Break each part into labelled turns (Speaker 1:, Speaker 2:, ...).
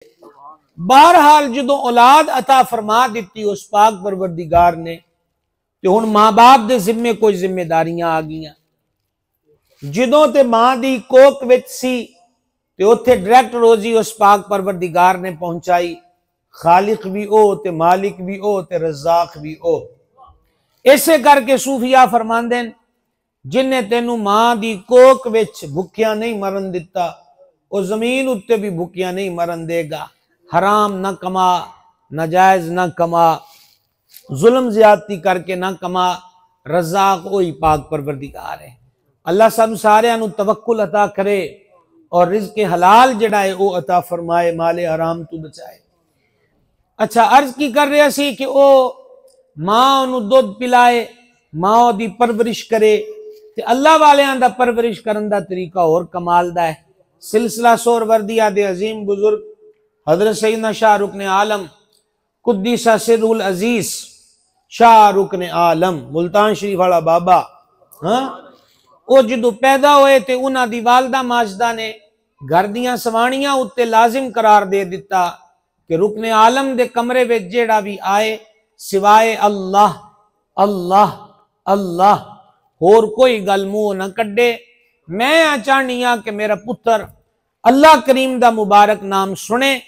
Speaker 1: बहरहाल जो औलाद अता फरमा दी उस पाक परवरदिगार ने, तो हुण मां बाप के जिम्मे कोई जिम्मेदारियां आ गई। जदों ते मां दी कोक विच सी ते उत्थे डायरैक्ट रोजी उस पाक परवरदिगार ने पहुंचाई। खालिक भी ओ ते मालिक भी ओ ते रज़ाक भी ओ। इसे करके सूफिया फरमांदे ने, जिन्हें तेनू मां दी कोक विच भुखिया नहीं मरन दिता, वो जमीन उत्ते भी भुखिया नहीं मरन देगा। हराम न कमा, नाजायज न कमा, जुल्म ज्यादती करके ना कमा। रज़ाक वही पाक परवरदिगार है। अल्लाह सानू सारियां नू तवक्कुल अता करे और रिज़्क़े हलाल जड़ा है वो अता फरमाए, माले हराम तू बचाए। अच्छा, अर्ज की कर रहा सी कि वो मां नू दुध पिलाए, मां दी परवरिश करे। ते अल्लाह वालियां दा परवरिश करन दा तरीका और कमाल दा है। सिलसिला सोहरवर्दिया दे अजीम बुजुर्ग हजरत सैयदना शाह रुकने आलम कुद्दीसा सिर्रुल अजीज शाह रुकने आलम मुल्तान शरीफ वाला बाबा, हाँ, वो जो पैदा होए थे उन्हां दी वालदा माजदा ने घर दियां सवाणियां उत्ते लाजिम करार दे दिता कि रुकने आलम दे कमरे विच जेड़ा भी आए सिवाए अल्लाह अल्लाह अल्लाह होर कोई गल मुंह ना कड्डे। मैं चाहनी हाँ कि मेरा पुत्र अल्लाह करीम दा मुबारक नाम सुने,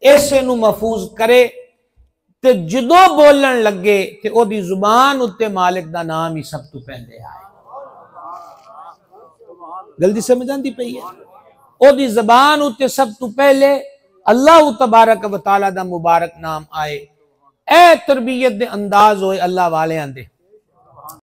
Speaker 1: ऐसे नू महफूज करे, ते जदों बोलन लगे ते ओदी जुबान उत्ते मालिक दा नाम ही सब तो पहले आए। गलती समझ आंदी पई है? ओदी जबान उत्ते सब तो पहले अल्लाह तबारक व तआला दा मुबारक नाम आए। ए तरबियत दे अंदाज होए अल्लाह वालियां दे।